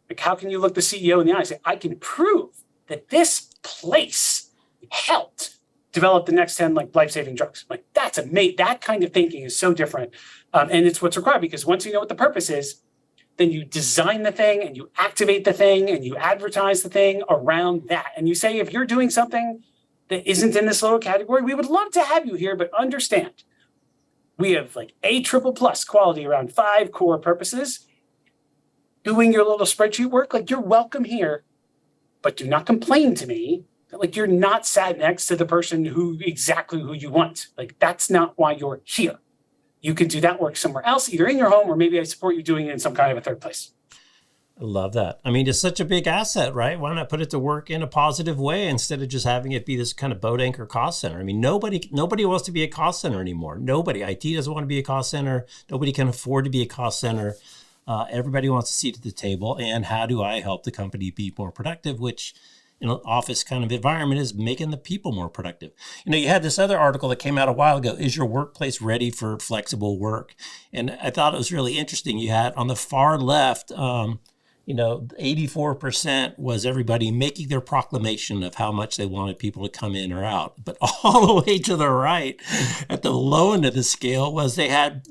Like, how can you look the CEO in the eye and say, I can prove that this place helped develop the next 10 like life-saving drugs? Like, that's amazing. That kind of thinking is so different. And it's what's required, because once you know what the purpose is, then you design the thing and you activate the thing and you advertise the thing around that. And you say, if you're doing something that isn't in this little category, we would love to have you here, but understand, we have like A++ quality around 5 core purposes. Doing your little spreadsheet work, like you're welcome here, but do not complain to me that like you're not sat next to the person who you want. Like that's not why you're here. You can do that work somewhere else, either in your home or maybe I support you doing it in some kind of a third place. I love that. I mean, it's such a big asset, right? Why not put it to work in a positive way instead of just having it be this kind of boat anchor cost center? I mean, nobody wants to be a cost center anymore. Nobody. IT doesn't want to be a cost center. Nobody can afford to be a cost center. Everybody wants a seat at the table. And how do I help the company be more productive, which in an office kind of environment is making the people more productive. You had this other article that came out a while ago, is your workplace ready for flexible work? And I thought it was really interesting. You had on the far left, 84% was everybody making their proclamation of how much they wanted people to come in or out. But all the way to the right, at the low end of the scale, was they had,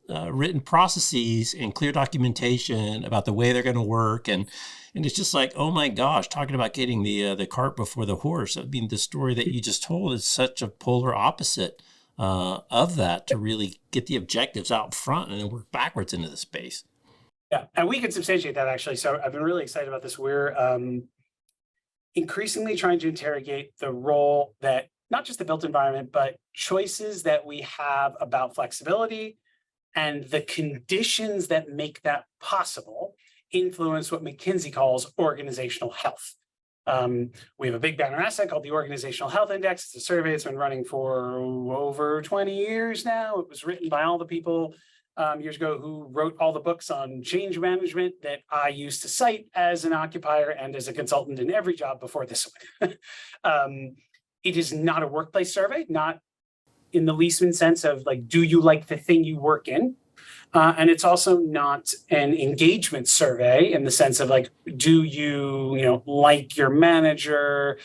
written processes and clear documentation about the way they're going to work. And it's just like, oh my gosh, talking about getting the cart before the horse. I mean, the story that you just told is such a polar opposite of that, to really get the objectives out front and then work backwards into the space. Yeah, and we can substantiate that actually. So I've been really excited about this. We're increasingly trying to interrogate the role that not just the built environment, but choices that we have about flexibility and the conditions that make that possible influence what McKinsey calls organizational health. We have a big banner asset called the Organizational Health Index. It's a survey that's been running for over 20 years now. It was written by all the people years ago who wrote all the books on change management that I used to cite as an occupier and as a consultant in every job before this one. It is not a workplace survey, not in the Leesman sense of like, do you like the thing you work in? And it's also not an engagement survey in the sense of like, do you, like your manager?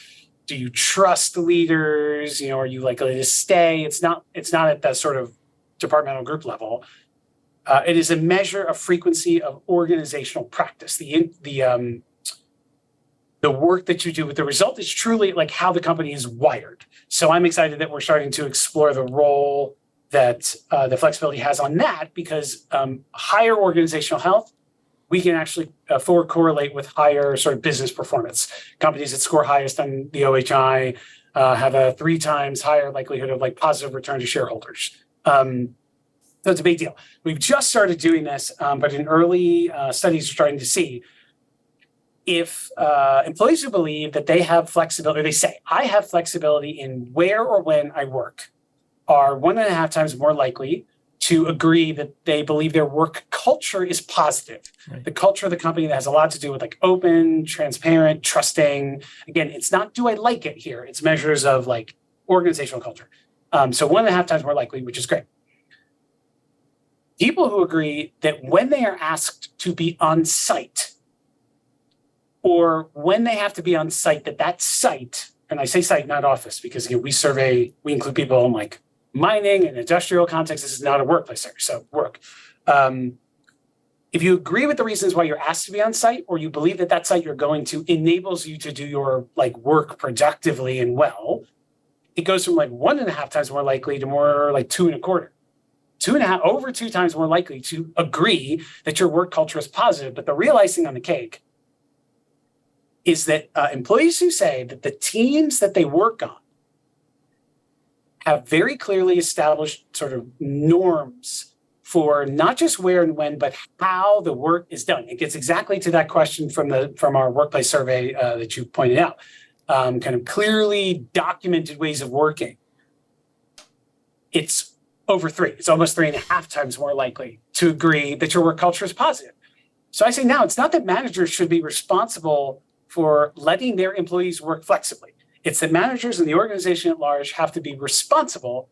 Do you trust leaders? Are you likely to stay? It's not at that sort of departmental group level. It is a measure of frequency of organizational practice. The work that you do, with the result is truly like how the company is wired. So I'm excited that we're starting to explore the role that the flexibility has on that, because higher organizational health, we can actually forward correlate with higher sort of business performance. Companies that score highest on the OHI have a 3 times higher likelihood of like positive return to shareholders. So it's a big deal. We've just started doing this, but in early studies, we're starting to see if employees who believe that they have flexibility, or they say, I have flexibility in where or when I work, are 1.5 times more likely to agree that they believe their work culture is positive. Right. The culture of the company that has a lot to do with like open, transparent, trusting. Again, it's not, do I like it here? It's measures of like organizational culture. So 1.5 times more likely, which is great. People who agree that when they are asked to be on site, or when they have to be on site, that site, and I say site, not office, because we include people in like mining and industrial context. This is not a workplace sector, so work. If you agree with the reasons why you're asked to be on site, or you believe that site you're going to enables you to do your like work productively and well, it goes from like 1.5 times more likely to more like 2.25. 2.5, over 2 times more likely to agree that your work culture is positive. But the real icing on the cake is that employees who say that the teams that they work on have very clearly established sort of norms for not just where and when, but how the work is done. It gets exactly to that question from our workplace survey that you pointed out, kind of clearly documented ways of working. It's over 3. It's almost 3.5 times more likely to agree that your work culture is positive. So I say now, it's not that managers should be responsible for letting their employees work flexibly. It's that managers and the organization at large have to be responsible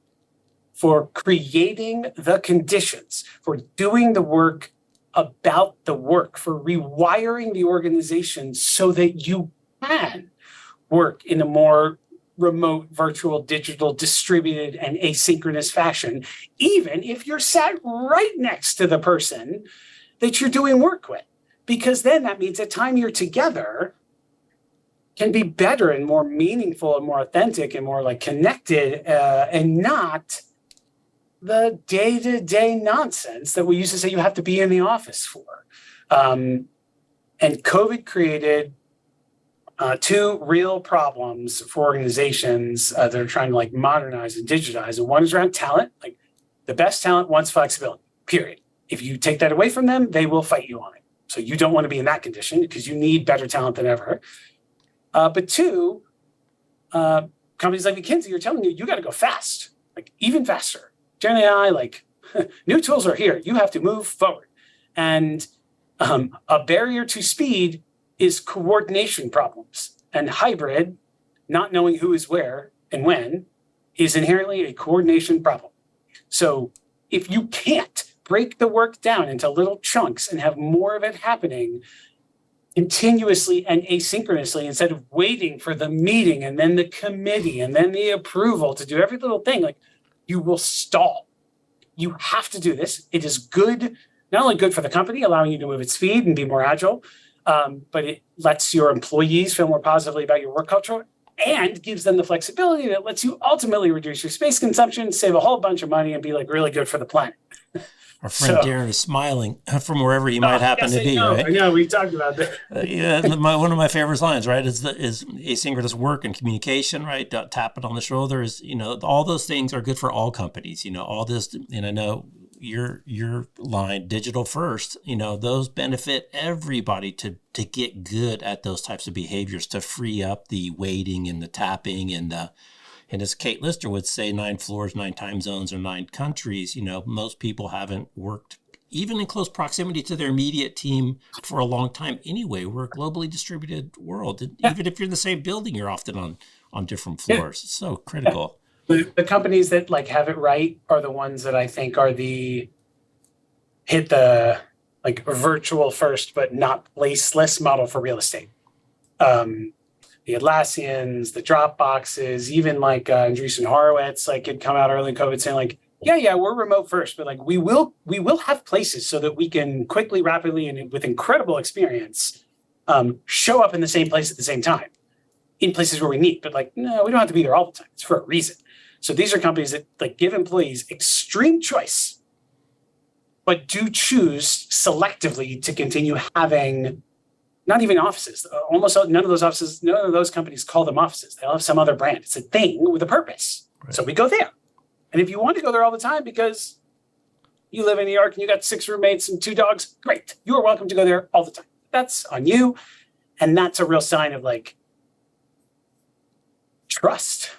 for creating the conditions, for doing the work about the work, for rewiring the organization so that you can work in a more remote, virtual, digital, distributed, and asynchronous fashion, even if you're sat right next to the person that you're doing work with. Because then that means the time you're together can be better and more meaningful and more authentic and more like connected, and not the day-to-day nonsense that we used to say you have to be in the office for. And COVID created 2 real problems for organizations that are trying to like modernize and digitize. And one is around talent. Like the best talent wants flexibility, period. If you take that away from them, they will fight you on it. So you don't want to be in that condition because you need better talent than ever. But 2, companies like McKinsey are telling you got to go fast, like even faster. Gen AI, like new tools are here. You have to move forward. And a barrier to speed is coordination problems. And hybrid, not knowing who is where and when, is inherently a coordination problem. So if you can't break the work down into little chunks and have more of it happening continuously and asynchronously, instead of waiting for the meeting and then the committee and then the approval to do every little thing, like, you will stall. You have to do this. It is good, not only good for the company, allowing you to move at speed and be more agile, but it lets your employees feel more positively about your work culture and gives them the flexibility that lets you ultimately reduce your space consumption, save a whole bunch of money, and be like really good for the planet. Our friend Darren is smiling from wherever he might happen to be. Right? I know. We talked about that. One of my favorite lines, right, is asynchronous work and communication, right? Tap it on the shoulder is, all those things are good for all companies. All this, and I know your line, digital first. Those benefit everybody to get good at those types of behaviors, to free up the waiting and the tapping and as Kate Lister would say, 9 floors, 9 time zones, or 9 countries. Most people haven't worked even in close proximity to their immediate team for a long time anyway. We're a globally distributed world. And even if you're in the same building, you're often on different floors. It's so critical. The companies that have it right are the ones that I think are hit the virtual first, but not placeless model for real estate. The Atlassians, the Dropboxes, even Andreessen Horowitz, had come out early in COVID saying yeah, we're remote first, but we will have places so that we can quickly, rapidly, and with incredible experience, show up in the same place at the same time in places where we need. But no, we don't have to be there all the time. It's for a reason. So these are companies that give employees extreme choice, but do choose selectively to continue having not even offices. Almost none of those companies call them offices. They'll have some other brand. It's a thing with a purpose. Right. So we go there. And if you want to go there all the time because you live in New York and you got 6 roommates and 2 dogs, great. You are welcome to go there all the time. That's on you. And that's a real sign of trust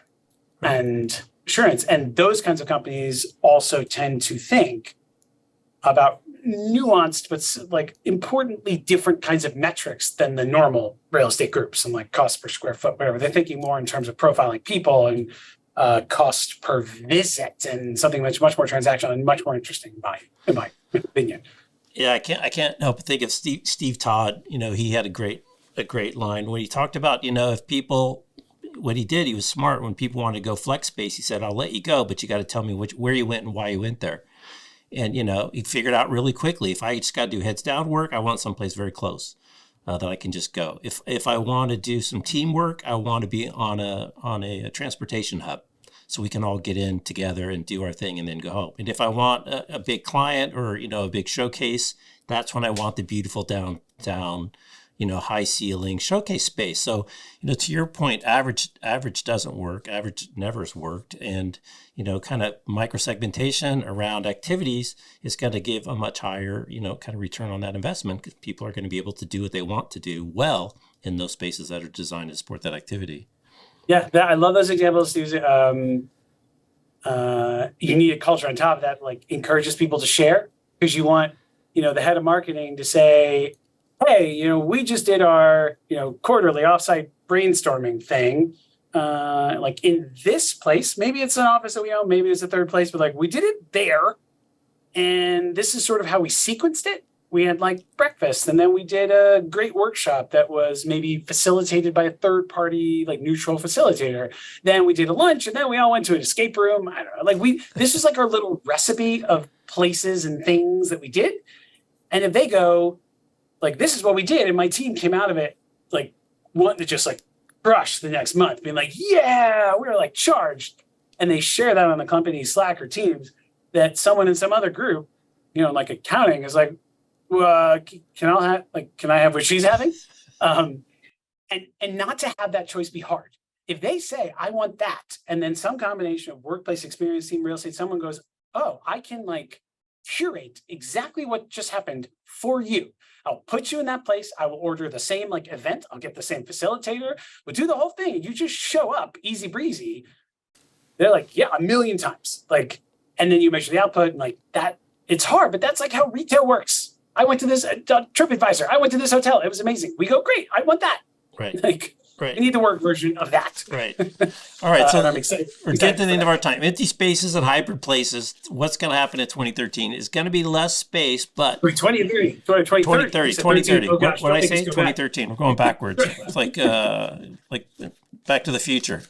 and assurance. And those kinds of companies also tend to think about nuanced, but importantly different kinds of metrics than the normal real estate groups and cost per square foot, whatever. They're thinking more in terms of profiling people and cost per visit and something much more transactional and much more interesting in my opinion. Yeah, I can't help but think of Steve Todd. He had a great line when he talked about, if people, what he did, he was smart. When people wanted to go flex space, he said, I'll let you go, but you got to tell me where you went and why you went there. And, he figured out really quickly, if I just got to do heads down work, I want someplace very close that I can just go. If I want to do some teamwork, I want to be on a transportation hub so we can all get in together and do our thing and then go home. And if I want a big client or, a big showcase, that's when I want the beautiful downtown, high ceiling showcase space. So, to your point, average doesn't work. Average never's worked. And, kind of microsegmentation around activities is going to give a much higher, kind of return on that investment because people are going to be able to do what they want to do well in those spaces that are designed to support that activity. Yeah, I love those examples. You need a culture on top of that, encourages people to share because you want, the head of marketing to say, hey, we just did our, quarterly offsite brainstorming thing. In this place, maybe it's an office that we own, maybe it's a third place, but we did it there. And this is sort of how we sequenced it. We had breakfast, and then we did a great workshop that was maybe facilitated by a third party, neutral facilitator. Then we did a lunch, and then we all went to an escape room. I don't know. This was our little recipe of places and things that we did. And if they go, this is what we did, and my team came out of it wanting to just crush the next month, being yeah, we were charged. And they share that on the company's Slack or Teams that someone in some other group, accounting is can I have what she's having? And not to have that choice be hard. If they say, I want that, and then some combination of workplace experience, team, real estate, someone goes, oh, I can curate exactly what just happened for you. I'll put you in that place. I will order the same event. I'll get the same facilitator. We'll do the whole thing. You just show up easy breezy. They're yeah, a million times. And then you measure the output and that. It's hard, but that's how retail works. I went to this TripAdvisor. I went to this hotel. It was amazing. We go, great. I want that. Right. Like, right. We need the work version of that. Right. All right. So I'm excited. We're getting to the end of our time. Empty spaces and hybrid places. What's going to happen in 2013 is going to be less space, but 2030. Oh, gosh, what did I say? 2013. We're going backwards. It's like Back to the Future.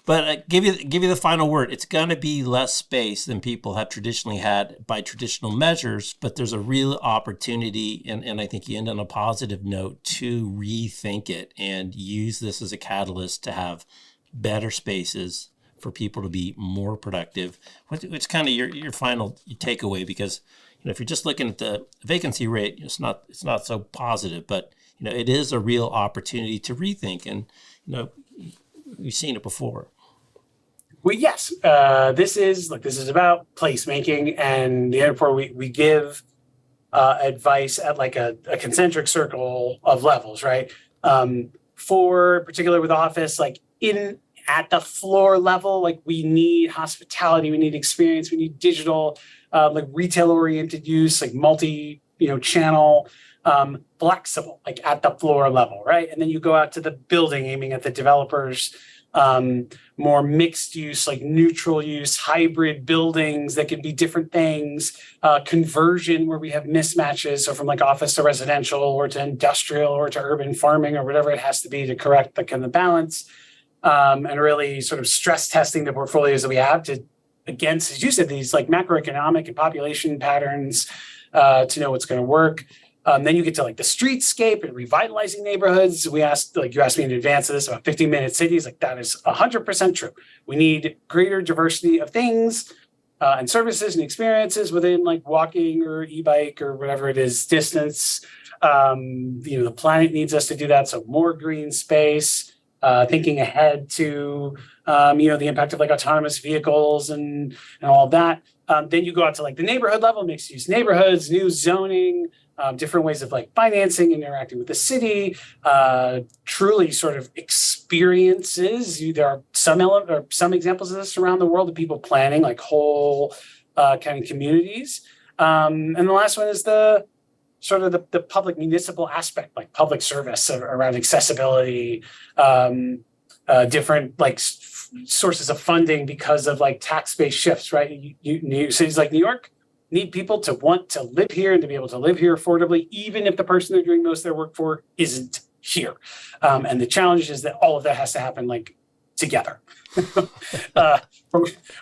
But give you the final word. It's going to be less space than people have traditionally had by traditional measures, but there's a real opportunity, and I think you end on a positive note, to rethink it and use this as a catalyst to have better spaces for people to be more productive. What's kind of your final takeaway? Because if you're just looking at the vacancy rate, it's not so positive, but it is a real opportunity to rethink, and we've seen it before. Well, yes, this is about placemaking, and the airport we give advice at like a concentric circle of levels, right? For particular with office, like at the floor level, like we need hospitality, we need experience, we need digital, like retail oriented use, like multi channel, flexible, like at the floor level, right? And then you go out to the building, aiming at the developers. More mixed use, like neutral use, hybrid buildings that can be different things, conversion where we have mismatches. So from like office to residential or to industrial or to urban farming or whatever it has to be to correct the kind of balance, and really sort of stress testing the portfolios that we have against, as you said, these like macroeconomic and population patterns to know what's going to work. Then you get to like the streetscape and revitalizing neighborhoods. You asked me in advance of this about 15-minute cities. Like that is 100% true. We need greater diversity of things and services and experiences within like walking or e-bike or whatever it is distance. The planet needs us to do that. So more green space, thinking ahead to the impact of like autonomous vehicles and all of that. Then you go out to like the neighborhood level, mixed use neighborhoods, new zoning. Different ways of like financing, interacting with the city, truly sort of experiences. There are some examples of this around the world of people planning like whole kind of communities. And the last one is the sort of the public municipal aspect, like public service around accessibility, different like sources of funding because of like tax-based shifts, right? Cities like New York need people to want to live here and to be able to live here affordably, even if the person they're doing most of their work for isn't here. And the challenge is that all of that has to happen like together,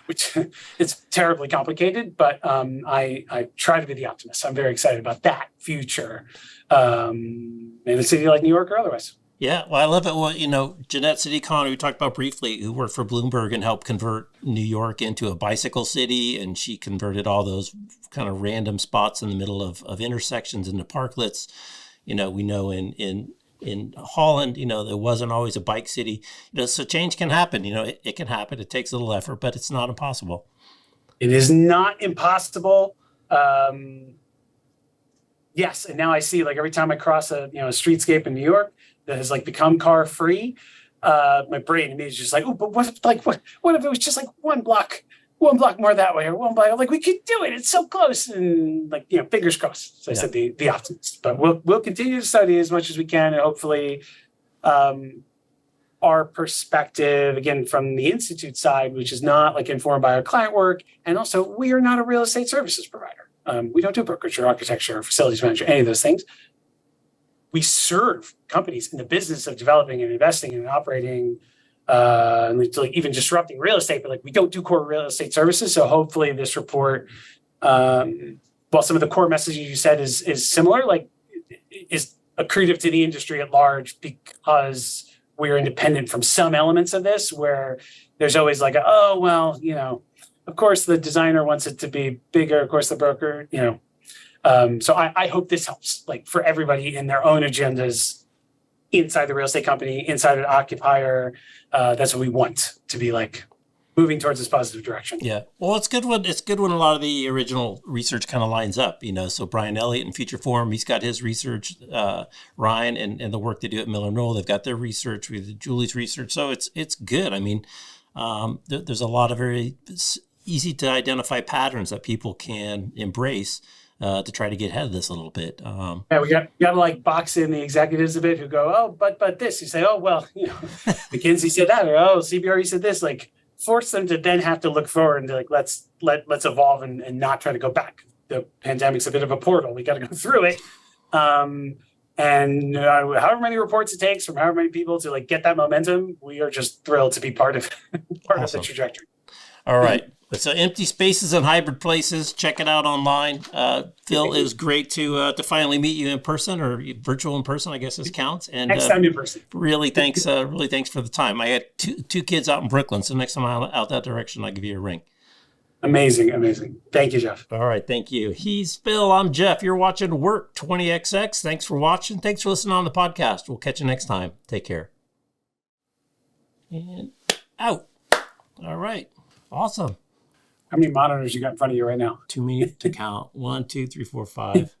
which it's terribly complicated, but I try to be the optimist. I'm very excited about that future in a city like New York or otherwise. Yeah, well, I love it. Well, Jeanette City-Connor, we talked about briefly, who worked for Bloomberg and helped convert New York into a bicycle city, and she converted all those kind of random spots in the middle of intersections into parklets. We know in Holland, there wasn't always a bike city. So change can happen. It can happen. It takes a little effort, but it's not impossible. It is not impossible. Yes, and now I see like every time I cross a streetscape in New York that has like become car free, my brain immediately is just like, oh, but what if it was just like one block more that way, or one block? Like we could do it. It's so close, and like fingers crossed. So I said the optimist, but we'll continue to study as much as we can, and hopefully, our perspective again from the institute side, which is not like informed by our client work, and also we are not a real estate services provider. We don't do brokerage or architecture or facilities management, any of those things. We serve companies in the business of developing and investing and operating, and like even disrupting real estate, but like we don't do core real estate services. So hopefully this report, while some of the core messages you said is similar, like is accretive to the industry at large because we're independent from some elements of this, where there's always like, of course the designer wants it to be bigger, of course the broker, So I hope this helps, like for everybody in their own agendas inside the real estate company, inside an occupier. That's what we want to be like moving towards this positive direction. Yeah. Well, it's good when a lot of the original research kind of lines up, So Brian Elliott in Future Forum, he's got his research, Ryan and the work they do at Miller Knoll, they've got their research with Julie's research. So it's good. I mean, there's a lot of very easy to identify patterns that people can embrace to try to get ahead of this a little bit. Yeah, we got to like box in the executives a bit who go, oh, but this. You say, oh, well, McKinsey said that, or oh, CBRE said this. Like, force them to then have to look forward and be like, let's evolve and not try to go back. The pandemic's a bit of a portal. We got to go through it. And however many reports it takes from however many people to like get that momentum, we are just thrilled to be part of of the trajectory. All right. So Empty Spaces and Hybrid Places, check it out online. Phil, it was great to finally meet you in person, or virtual in person, I guess this counts. And next time in person. Really thanks for the time. I had two kids out in Brooklyn, so next time I'm out that direction, I'll give you a ring. Amazing. Thank you, Jeff. All right, thank you. He's Phil, I'm Jeff. You're watching Work 20XX. Thanks for watching. Thanks for listening on the podcast. We'll catch you next time. Take care. And out. All right. Awesome. How many monitors you got in front of you right now? Too many to count. 1, 2, 3, 4, 5.